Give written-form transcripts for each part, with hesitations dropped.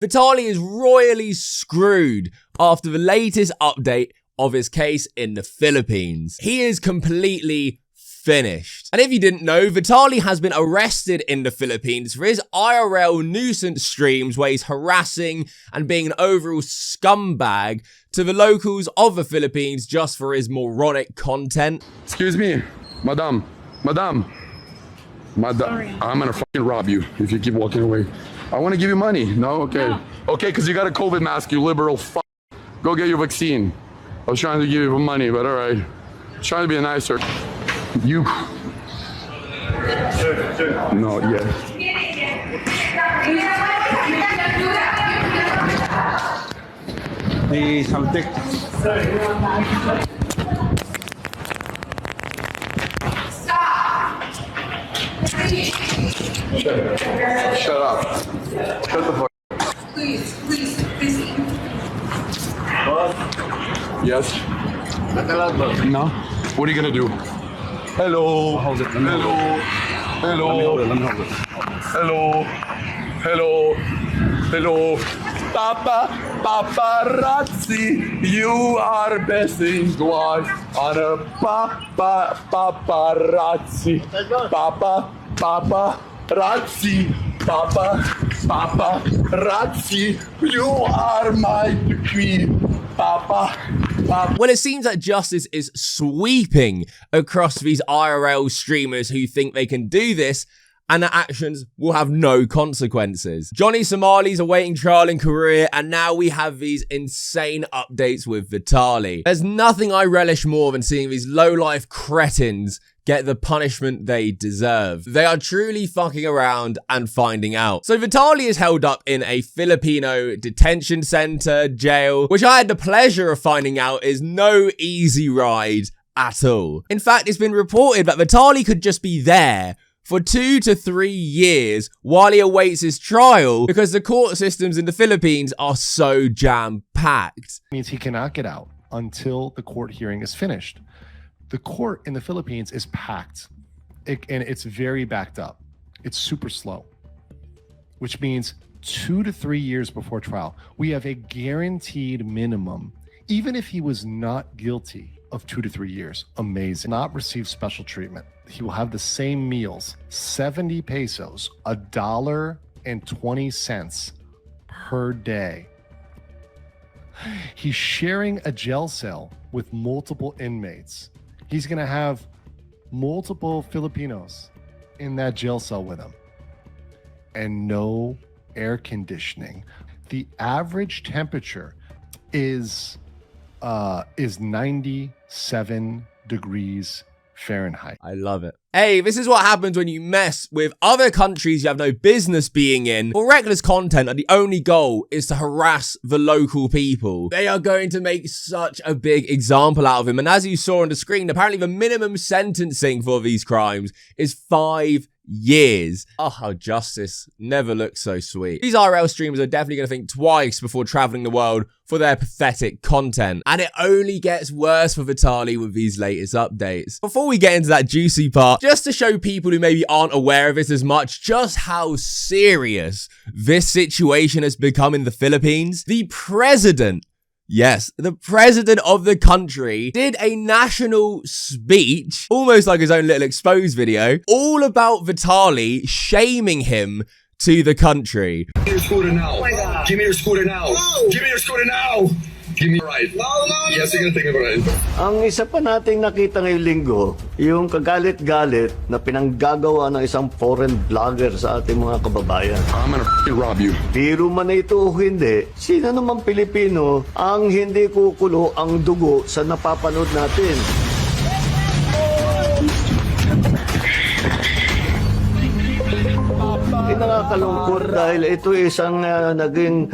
Vitaly is royally screwed after the latest update of his case in the Philippines. He is completely finished. And if you didn't know, Vitaly has been arrested in the Philippines for his IRL nuisance streams where he's harassing and being an overall scumbag to the locals of the Philippines just for his moronic content. Excuse me, madam, sorry. I'm gonna fucking rob you if you keep walking away. I want to give you money. No? Okay. No. Okay, because you got a COVID mask, you liberal fuck. Go get your vaccine. I was trying to give you money, but all right. Trying to be nicer. You. No, yeah. The something. Shut up. Shut the fuck up. Please. Yes? No? What are you gonna do? Hello. Hello. Paparazzi, you are blessing God on a paparazzi. Paparazzi, you are my queen. Well, it seems that justice is sweeping across these IRL streamers who think they can do this and their actions will have no consequences. Johnny Somali's awaiting trial in Korea, and now we have these insane updates with Vitaly. There's nothing I relish more than seeing these low-life cretins get the punishment they deserve. They are truly fucking around and finding out. So Vitaly is held up in a Filipino detention center, jail, which I had the pleasure of finding out is no easy ride at all. In fact, it's been reported that Vitaly could just be there for 2 to 3 years while he awaits his trial because the court systems in the Philippines are so jam-packed. Means he cannot get out until the court hearing is finished. The court in the Philippines is packed, and it's very backed up. It's super slow, which means 2 to 3 years before trial, we have a guaranteed minimum, even if he was not guilty, of 2 to 3 years. Amazing. Not receive special treatment. He will have the same meals, 70 pesos, $1.20 per day. He's sharing a jail cell with multiple inmates. He's going to have multiple Filipinos in that jail cell with him. And no air conditioning. The average temperature is 97 degrees Fahrenheit. I love it. Hey, this is what happens when you mess with other countries you have no business being in for reckless content and the only goal is to harass the local people. They are going to make such a big example out of him. And as you saw on the screen, apparently the minimum sentencing for these crimes is 5 years. Oh, how justice never looks so sweet. These IRL streamers are definitely going to think twice before traveling the world for their pathetic content. And it only gets worse for Vitaly with these latest updates. Before we get into that juicy part, just to show people who maybe aren't aware of this as much, just how serious this situation has become in the Philippines, the president, yes, the president of the country did a national speech, almost like his own little expose video, all about Vitaly, shaming him to the country. Give me your scooter now. Oh my God. Give me your scooter now. No. Give me your scooter now. Give me a ride. No. Yes, you're gonna take a ride. Ang isa pa nating nakita ngayong linggo, yung kagalit-galit na pinanggagawa ng isang foreign vlogger sa ating mga kababayan. I'm gonna rob you. Biro man na ito o hindi, sino namang Pilipino ang hindi kukulo ang dugo sa napapanood natin? Nakakalungkot dahil ito isang naging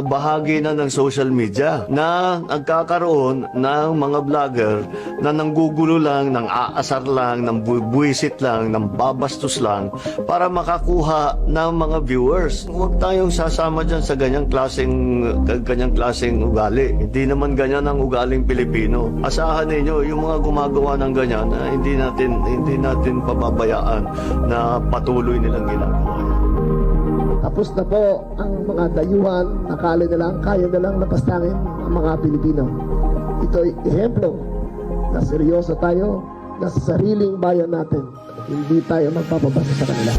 bahagi na ng social media na nagkakaroon ng mga vlogger na nanggugulo lang, nang aasar lang, nang buwisit lang, nang babastos lang para makakuha ng mga viewers. Huwag tayong sasama dyan sa ganyang klaseng ugali. Hindi naman ganyan ang ugaling Pilipino. Asahan ninyo yung mga gumagawa ng ganyan na hindi natin pababayaan na patuloy nilang ginagawa. Tapos na po ang mga dayuhan, akala nilang kaya nilang napastangin ang mga Pilipino. Ito'y ehemplo na seryoso tayo na sa sariling bayan natin. Hindi tayo magpapabasa sa kanila.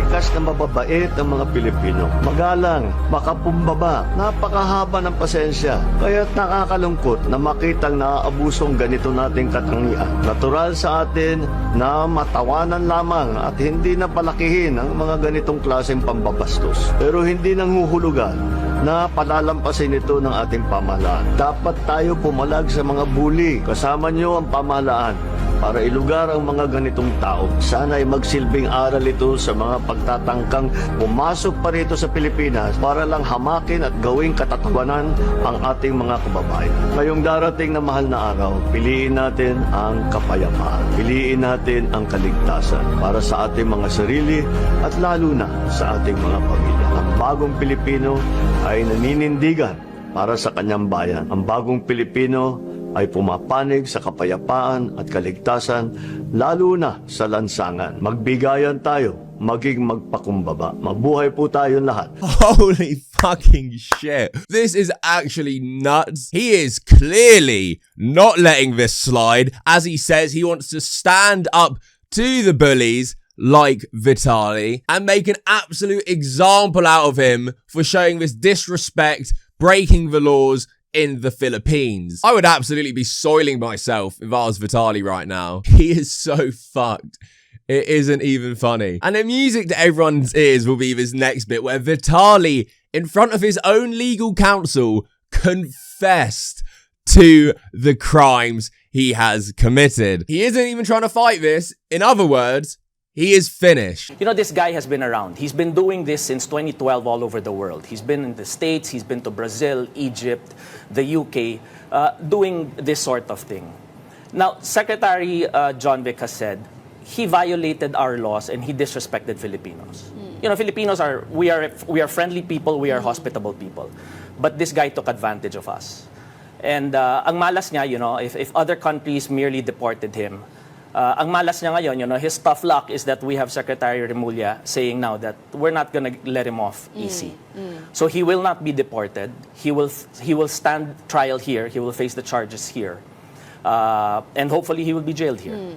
Likas na mababait ang mga Pilipino. Magalang, makapumbaba, napakahaba ng pasensya. Kaya't nakakalungkot na makitang naaabusong ganito nating katangian. Natural sa atin na matawanan lamang at hindi na palakihin ang mga ganitong klaseng pambabastos. Pero hindi nanghuhulugan na palalampasin ito ng ating pamahalaan. Dapat tayo pumalag sa mga bully. Kasama nyo ang pamahalaan para ilugar ang mga ganitong tao. Sana ay magsilbing aral ito sa mga pagtatangkang pumasok pa rito sa Pilipinas para lang hamakin at gawing katatawanan ang ating mga kababayan. Ngayong darating na mahal na araw, piliin natin ang kapayapaan. Piliin natin ang kaligtasan para sa ating mga sarili at lalo na sa ating mga pamilya. Ang bagong Pilipino ay naninindigan para sa kanyang bayan. Ang bagong Pilipino ay pumapanig sa kapayapaan at kaligtasan, lalo na sa lansangan. Magbigayan tayo, maging magpakumbaba. Mabuhay po tayong lahat. Holy fucking shit. This is actually nuts. He is clearly not letting this slide. As he says, he wants to stand up to the bullies like Vitaly and make an absolute example out of him for showing this disrespect, breaking the laws in the Philippines. I would absolutely be soiling myself if I was Vitaly right now. He is so fucked. It isn't even funny. And the music to everyone's ears will be this next bit where Vitaly, in front of his own legal counsel, confessed to the crimes he has committed. He isn't even trying to fight this. In other words, he is finished. You know, this guy has been around. He's been doing this since 2012 all over the world. He's been in the States, he's been to Brazil, Egypt, the UK, doing this sort of thing. Now, Secretary John Vic has said he violated our laws and he disrespected Filipinos. You know, Filipinos we are friendly people, we are hospitable people. But this guy took advantage of us. And ang malas niya, you know, if other countries merely deported him, ang malas niya ngayon, you know, his tough luck is that we have Secretary Remulla saying now that we're not going to let him off easy. So he will not be deported. He will stand trial here. He will face the charges here. And hopefully he will be jailed here.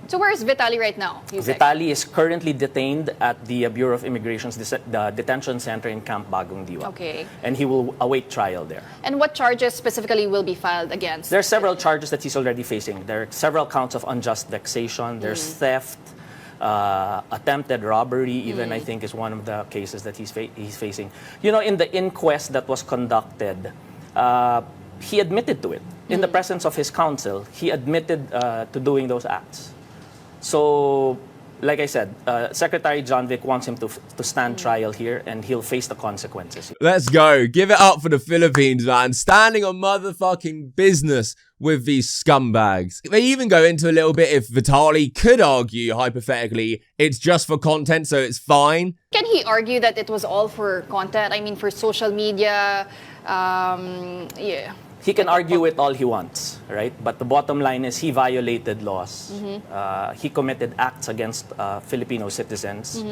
So where is Vitaly right now? Vitaly is currently detained at the Bureau of Immigration's detention center in Camp Bagong Diwa. Okay. And he will await trial there. And what charges specifically will be filed against? There are several charges that he's already facing. There are several counts of unjust vexation. There's theft, attempted robbery, even I think is one of the cases that he's facing. You know, in the inquest that was conducted, he admitted to it. In the presence of his counsel, he admitted to doing those acts. So, like I said, Secretary John Vic wants him to stand trial here, and he'll face the consequences. Let's go. Give it up for the Philippines, man. Standing on motherfucking business with these scumbags. They even go into a little bit if Vitaly could argue, hypothetically, it's just for content, so it's fine. Can he argue that it was all for content? I mean, for social media, yeah. He can argue it all he wants, right? But the bottom line is he violated laws. He committed acts against Filipino citizens,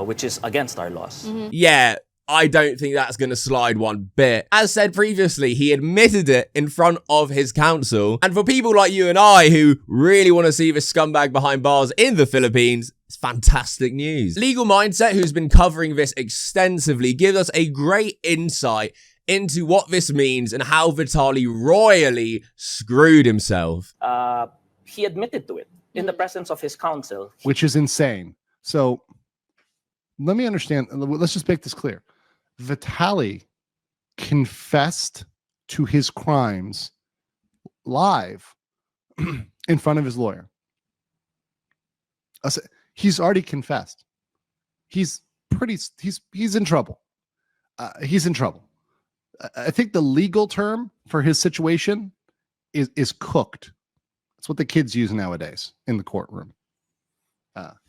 which is against our laws. Yeah, I don't think that's going to slide one bit. As said previously, he admitted it in front of his counsel. And for people like you and I who really want to see this scumbag behind bars in the Philippines, it's fantastic news. Legal Mindset, who's been covering this extensively, gives us a great insight into what this means and how Vitaly royally screwed himself. He admitted to it in the presence of his counsel. Which is insane. So let me understand. Let's just make this clear. Vitaly confessed to his crimes live in front of his lawyer. He's already confessed. He's in trouble. He's in trouble. I think the legal term for his situation is cooked. That's what the kids use nowadays in the courtroom.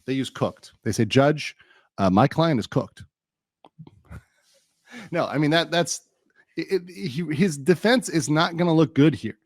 They use cooked. They say, "Judge, my client is cooked." No, I mean that's his defense is not going to look good here.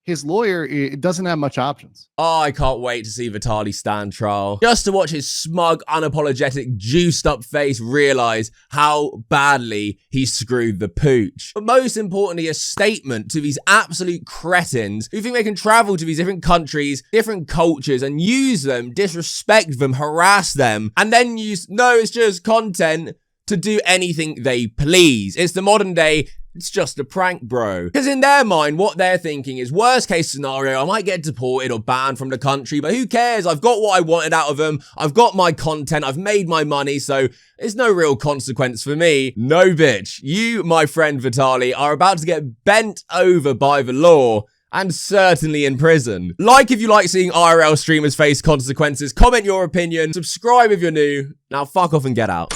his lawyer it doesn't have much options. Oh, I can't wait to see Vitaly stand trial. Just to watch his smug, unapologetic, juiced up face realize how badly he screwed the pooch. But most importantly, a statement to these absolute cretins who think they can travel to these different countries, different cultures, and use them, disrespect them, harass them, and then use, no, it's just content, to do anything they please. It's the modern day, it's just a prank, bro. Because in their mind, what they're thinking is, worst case scenario, I might get deported or banned from the country, but who cares? I've got what I wanted out of them. I've got my content. I've made my money, so there's no real consequence for me. No, bitch. You, my friend Vitaly, are about to get bent over by the law and certainly in prison. Like if you like seeing IRL streamers face consequences, comment your opinion, subscribe if you're new. Now fuck off and get out.